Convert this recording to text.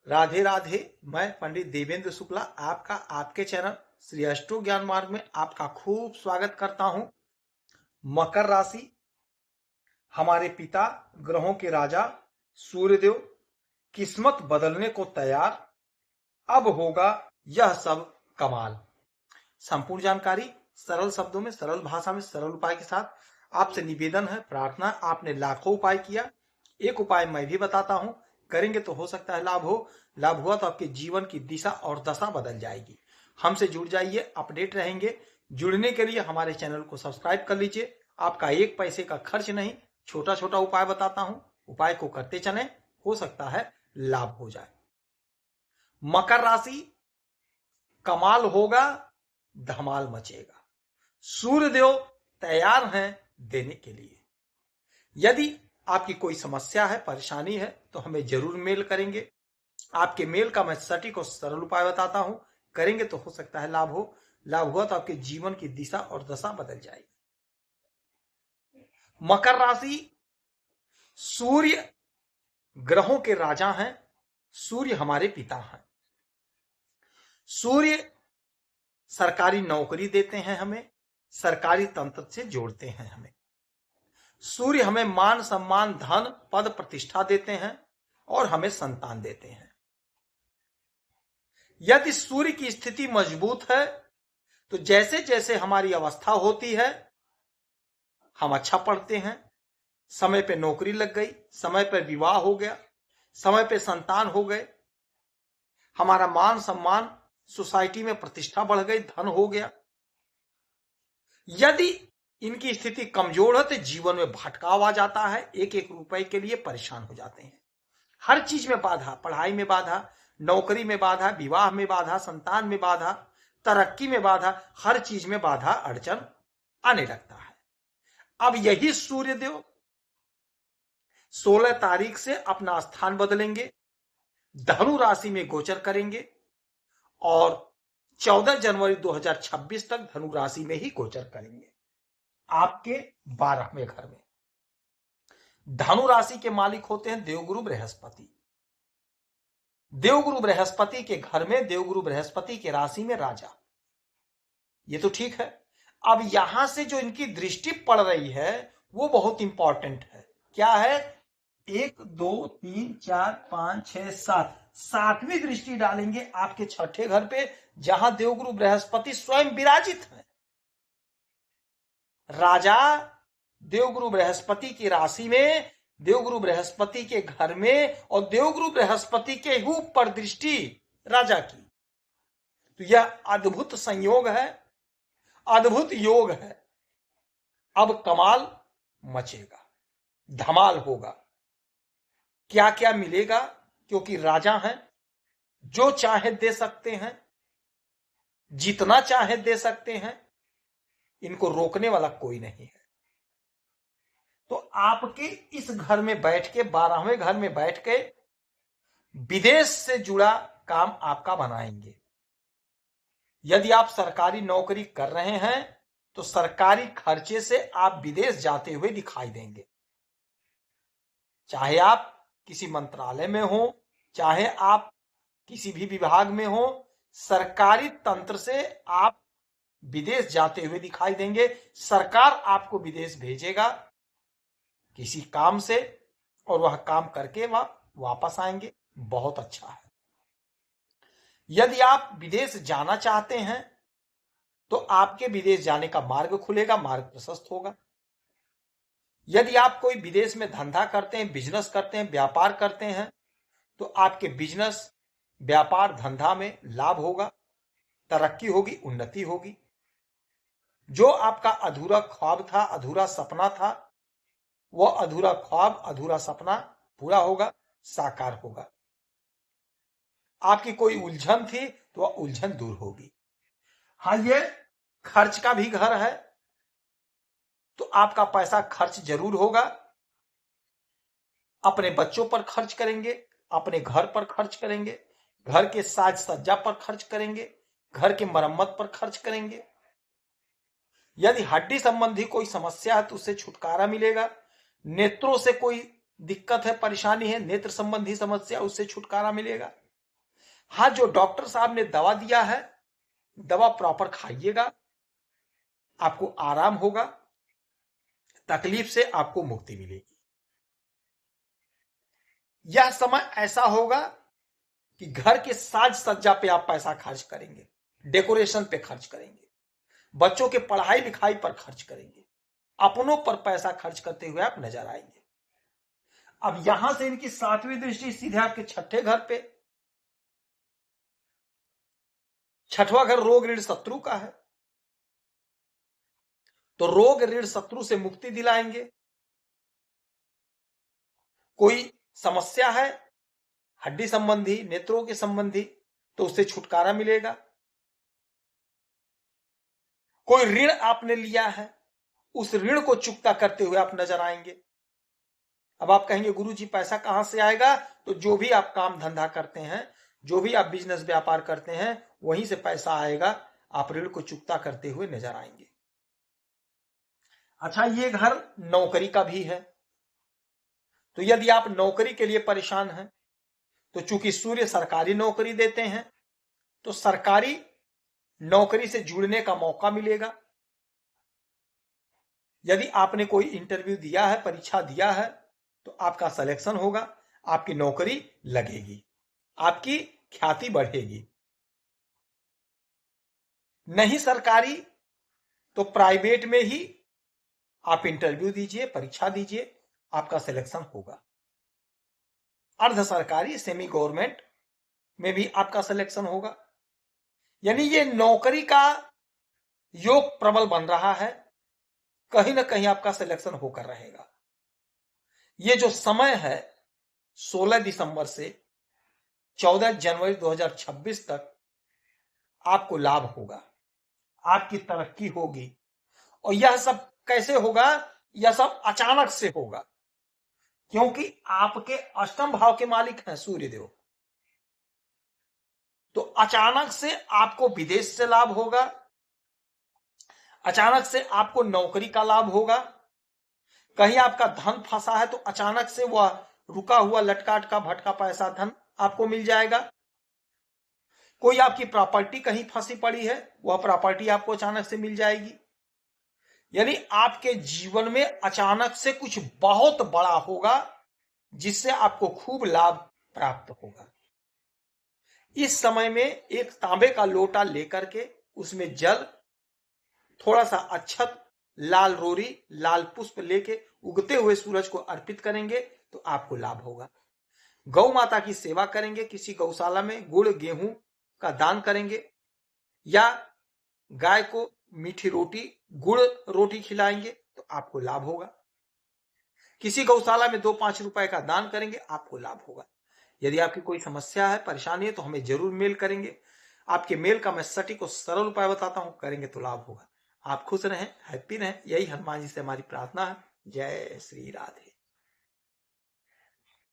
राधे राधे। मैं पंडित देवेंद्र शुक्ला आपका आपके चैनल श्री अष्टो ज्ञान मार्ग में आपका खूब स्वागत करता हूं। मकर राशि, हमारे पिता ग्रहों के राजा सूर्यदेव किस्मत बदलने को तैयार, अब होगा यह सब कमाल। संपूर्ण जानकारी सरल शब्दों में, सरल भाषा में, सरल उपाय के साथ आपसे निवेदन है, प्रार्थना। आपने लाखों उपाय किया, एक उपाय मैं भी बताता हूं, करेंगे तो हो सकता है लाभ हो। लाभ हुआ तो आपके जीवन की दिशा और दशा बदल जाएगी। हमसे जुड़ जाइए, अपडेट रहेंगे। जुड़ने के लिए हमारे चैनल को सब्सक्राइब कर लीजिए। आपका एक पैसे का खर्च नहीं, छोटा छोटा उपाय बताता हूं, उपाय को करते चलें, हो सकता है लाभ हो जाए। मकर राशि, कमाल होगा, धमाल मचेगा। सूर्यदेव तैयार हैं देने के लिए। यदि आपकी कोई समस्या है, परेशानी है, तो हमें जरूर मेल करेंगे। आपके मेल का मैं सटीक और सरल उपाय बताता हूं, करेंगे तो हो सकता है लाभ हो। लाभ हुआ तो आपके जीवन की दिशा और दशा बदल जाएगी। मकर राशि, सूर्य ग्रहों के राजा हैं, सूर्य हमारे पिता हैं। सूर्य सरकारी नौकरी देते हैं हमें, सरकारी तंत्र से जोड़ते हैं हमें। सूर्य हमें मान सम्मान, धन, पद, प्रतिष्ठा देते हैं और हमें संतान देते हैं। यदि सूर्य की स्थिति मजबूत है तो जैसे जैसे हमारी अवस्था होती है, हम अच्छा पढ़ते हैं, समय पे नौकरी लग गई, समय पर विवाह हो गया, समय पे संतान हो गए, हमारा मान सम्मान, सोसाइटी में प्रतिष्ठा बढ़ गई, धन हो गया। यदि इनकी स्थिति कमजोर है तो जीवन में भटकाव आ जाता है, एक एक रुपए के लिए परेशान हो जाते हैं। हर चीज में बाधा, पढ़ाई में बाधा, नौकरी में बाधा, विवाह में बाधा, संतान में बाधा, तरक्की में बाधा, हर चीज में बाधा, अड़चन आने लगता है। अब यही सूर्यदेव 16 तारीख से अपना स्थान बदलेंगे, धनु राशि में गोचर करेंगे और 14 जनवरी 2026 तक धनु राशि में ही गोचर करेंगे, आपके 12वें घर में। धनु राशि के मालिक होते हैं देवगुरु बृहस्पति। देवगुरु बृहस्पति के घर में, देवगुरु बृहस्पति के राशि में राजा, ये तो ठीक है। अब यहां से जो इनकी दृष्टि पड़ रही है वो बहुत इंपॉर्टेंट है। क्या है? 1 2 3 4 5 6 7, 7वीं दृष्टि डालेंगे आपके 6ठे घर पे, जहां देवगुरु बृहस्पति स्वयं विराजित है। राजा देवगुरु बृहस्पति की राशि में, देवगुरु बृहस्पति के घर में, और देवगुरु बृहस्पति के ऊपर दृष्टि राजा की, तो यह अद्भुत संयोग है, अद्भुत योग है। अब कमाल मचेगा, धमाल होगा। क्या क्या मिलेगा? क्योंकि राजा हैं, जो चाहे दे सकते हैं, जितना चाहे दे सकते हैं, इनको रोकने वाला कोई नहीं है। तो आपके इस घर में बैठ के, 12वें घर में बैठ के विदेश से जुड़ा काम आपका बनाएंगे। यदि आप सरकारी नौकरी कर रहे हैं तो सरकारी खर्चे से आप विदेश जाते हुए दिखाई देंगे। चाहे आप किसी मंत्रालय में हो, चाहे आप किसी भी विभाग में हो, सरकारी तंत्र से आप विदेश जाते हुए दिखाई देंगे। सरकार आपको विदेश भेजेगा किसी काम से, और वह काम करके वह वापस आएंगे। बहुत अच्छा है। यदि आप विदेश जाना चाहते हैं तो आपके विदेश जाने का मार्ग खुलेगा, मार्ग प्रशस्त होगा। यदि आप कोई विदेश में धंधा करते हैं, बिजनेस करते हैं, व्यापार करते हैं, तो आपके बिजनेस, व्यापार, धंधा में लाभ होगा, तरक्की होगी, उन्नति होगी। जो आपका अधूरा ख्वाब था, अधूरा सपना था, वह अधूरा ख्वाब, अधूरा सपना पूरा होगा, साकार होगा। आपकी कोई उलझन थी तो वह उलझन दूर होगी। हाँ, ये खर्च का भी घर है, तो आपका पैसा खर्च जरूर होगा। अपने बच्चों पर खर्च करेंगे, अपने घर पर खर्च करेंगे, घर के साज सज्जा पर खर्च करेंगे, घर के मरम्मत पर खर्च करेंगे। यदि हड्डी संबंधी कोई समस्या है तो उससे छुटकारा मिलेगा। नेत्रों से कोई दिक्कत है, परेशानी है, नेत्र संबंधी समस्या, उससे छुटकारा मिलेगा। हाँ, जो डॉक्टर साहब ने दवा दिया है, दवा प्रॉपर खाइएगा, आपको आराम होगा, तकलीफ से आपको मुक्ति मिलेगी। यह समय ऐसा होगा कि घर के साज सज्जा पे आप पैसा खर्च करेंगे, डेकोरेशन पे खर्च करेंगे, बच्चों के पढ़ाई लिखाई पर खर्च करेंगे, अपनों पर पैसा खर्च करते हुए आप नजर आएंगे। अब यहां से इनकी 7वीं दृष्टि सीधे आपके 6ठे घर पे, 6वां घर रोग ऋण शत्रु का है, तो रोग ऋण शत्रु से मुक्ति दिलाएंगे। कोई समस्या है हड्डी संबंधी, नेत्रों के संबंधी, तो उससे छुटकारा मिलेगा। कोई ऋण आपने लिया है, उस ऋण को चुकता करते हुए आप नजर आएंगे। अब आप कहेंगे गुरुजी पैसा कहां से आएगा? तो जो भी आप काम धंधा करते हैं, जो भी आप बिजनेस व्यापार करते हैं, वहीं से पैसा आएगा, आप ऋण को चुकता करते हुए नजर आएंगे। अच्छा, ये घर नौकरी का भी है, तो यदि आप नौकरी के लिए परेशान हैं, तो चूंकि सूर्य सरकारी नौकरी देते हैं, तो सरकारी नौकरी से जुड़ने का मौका मिलेगा। यदि आपने कोई इंटरव्यू दिया है, परीक्षा दिया है, तो आपका सिलेक्शन होगा, आपकी नौकरी लगेगी, आपकी ख्याति बढ़ेगी। नहीं सरकारी तो प्राइवेट में ही आप इंटरव्यू दीजिए, परीक्षा दीजिए, आपका सिलेक्शन होगा। अर्ध सरकारी सेमी गवर्नमेंट में भी आपका सिलेक्शन होगा। यानी ये नौकरी का योग प्रबल बन रहा है, कहीं ना कहीं आपका सिलेक्शन होकर रहेगा। ये जो समय है 16 दिसंबर से 14 जनवरी 2026 तक आपको लाभ होगा, आपकी तरक्की होगी। और यह सब कैसे होगा? यह सब अचानक से होगा, क्योंकि आपके अष्टम भाव के मालिक हैं सूर्यदेव। तो अचानक से आपको विदेश से लाभ होगा, अचानक से आपको नौकरी का लाभ होगा। कहीं आपका धन फंसा है तो अचानक से वह रुका हुआ लटकाट का भटका पैसा धन आपको मिल जाएगा। कोई आपकी प्रॉपर्टी कहीं फंसी पड़ी है, वह प्रॉपर्टी आपको अचानक से मिल जाएगी। यानी आपके जीवन में अचानक से कुछ बहुत बड़ा होगा, जिससे आपको खूब लाभ प्राप्त होगा। इस समय में एक तांबे का लोटा लेकर के उसमें जल, थोड़ा सा अक्षत, लाल रोरी, लाल पुष्प लेके उगते हुए सूरज को अर्पित करेंगे तो आपको लाभ होगा। गौ माता की सेवा करेंगे, किसी गौशाला में गुड़ गेहूं का दान करेंगे, या गाय को मीठी रोटी, गुड़ रोटी खिलाएंगे तो आपको लाभ होगा। किसी गौशाला में 2-5 रुपए का दान करेंगे, आपको लाभ होगा। यदि आपकी कोई समस्या है, परेशानी है, तो हमें जरूर मेल करेंगे। आपके मेल का मैं सटीक और सरल उपाय बताता हूं, करेंगे तो लाभ होगा। आप खुश रहें, हैप्पी रहें, यही हनुमान जी से हमारी प्रार्थना है। जय श्री राधे।